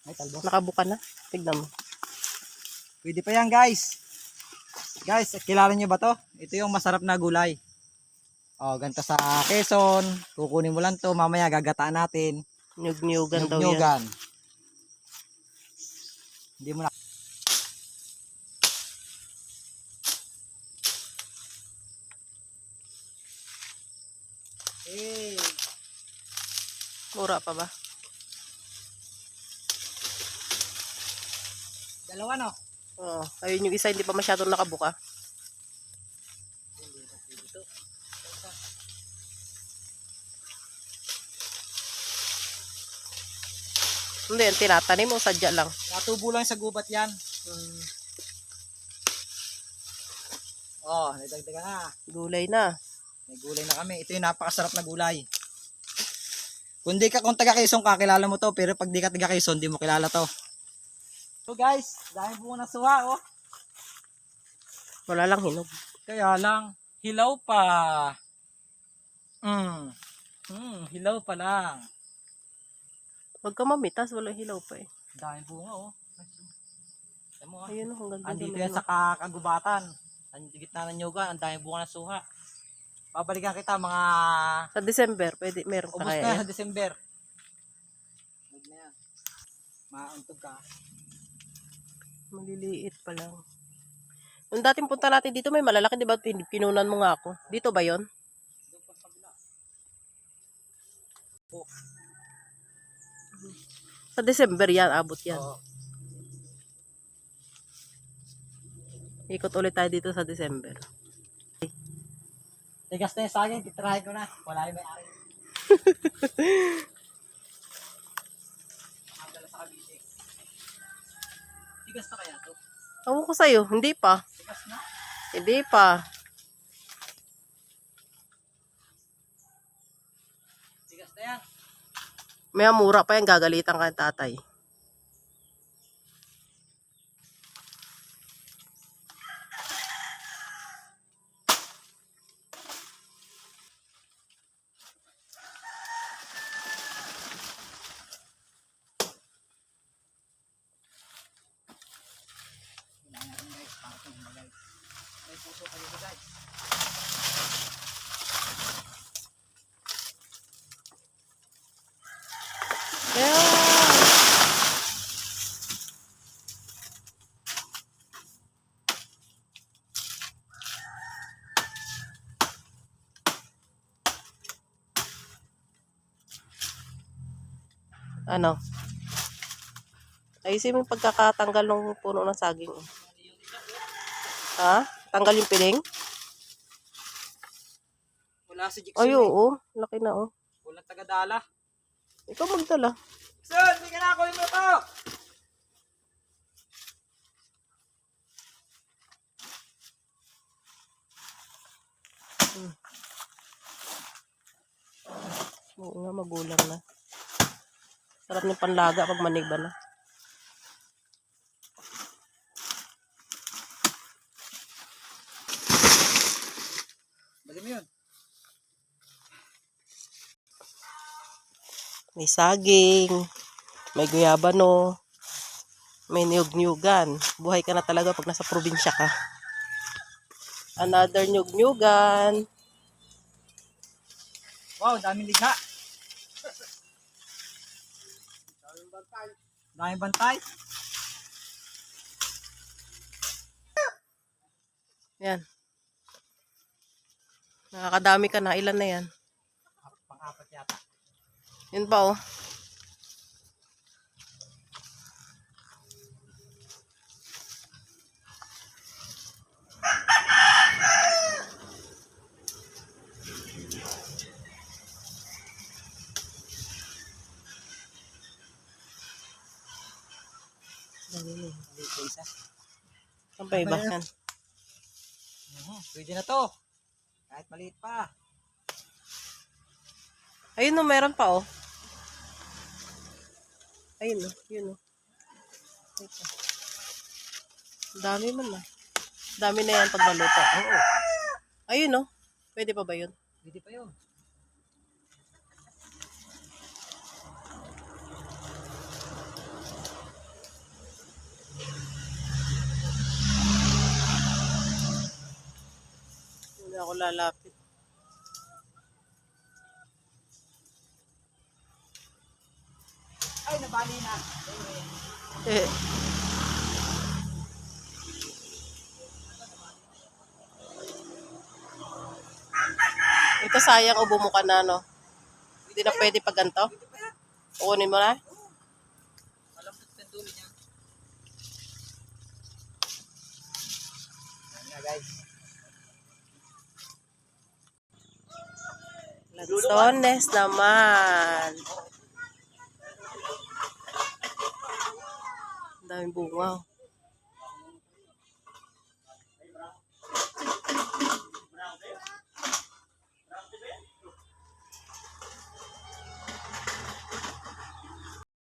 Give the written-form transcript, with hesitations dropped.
Ay, talbos. Nakabuka na. Tignan mo. Pwede pa yan, guys. Guys, kilala nyo ba to? Ito yung masarap na gulay. Oh, ganito sa Quezon. Kukunin mo lang to. Mamaya gagataan natin. Nyug-nyugan daw yan. Nyug-nyugan. Hindi mo na. Hey. Mura pa ba? Dalawa, no? Oo. Ayun yung isa, hindi pa masyadong nakabuka. Hindi, yan tinatanim o sadya lang. Natubo lang sa gubat yan. Oh, nadagdagan na. Gulay na. May gulay na kami. Ito yung napakasarap na gulay. Kung taga Quezon ka, kilala mo to. Pero pag di ka taga Quezon, di mo kilala to. So guys, dahil bunga ng suha, oh. Wala lang hinog. Kaya lang, hilaw pa. Hilaw pa lang. Huwag ka mamitas, wala hilaw pa eh. Dahil bunga, oh. Alam mo, ah. Ayun, ang ganda. Andito yan sa kagubatan. Ang gitna ng Nyugan, ang dahil bunga ng suha. Babalikan kita mga Sa December, pwede, meron ka ubos kaya na yan. sa December. Huwag na yan. Mauntog ka. Maliliit pa lang. Nung dating punta natin dito, may malalaki, di ba? Pinunan mo nga ako. Dito ba yon? Doon pa sa kabila. Oh. Sa December yan, abot yan. Oo. Ikot ulit tayo dito sa December. Tigas na yung saging, titirahin ko na. Wala yung may-ari. Nakadala sa Cavite. Tigas na kaya to? Ewan ko sa'yo, hindi pa. Tigas na? Hindi pa. Tigas na yan. May mura pa yan, gagalitan ka ng tatay. Guys, para ito gumagay. May puso kayo ba guys? Ano? Ayusin mo yung pagkakatanggal ng puno ng saging. Ha? Tanggal yung piling? Wala si Jigsaw. Ay, oo. Laki na, oh. Walang tagadala. Ikaw magdala. Son, hindi ka na ako yung to! Oo nga, magulang na. Sarap ng panlaga pag maniba na. Bali mo yun. May saging, may guyabano, may niyog-niyugan. Buhay ka na talaga pag nasa probinsya ka. Another niyog-niyugan. Wow, daming ligha. Daming bantay. Daming bantay. Yan. Nakakadami ka na. Ilan na yan? Pang-apat yata. Yun pa, oh. Dito isa. Saan pa iba? Yan. Pwede na to. Kahit maliit pa. Ayun, no, meron pa, oh. Ayun, no. Yun, oh. Ito. Dami man, ah. Dami na yan pag maluto. Oo. Ayun, no. Pwede pa ba yun? Pwede pa yun. lalapit. Ay, nabali na. Eh. Ito sayang ubo mo ka na, no? Hindi na pwede pag ganito. Kukunin mo na. Malambot yung dulo niya. Ayan na guys. Lanzones naman. Ang daming bunga.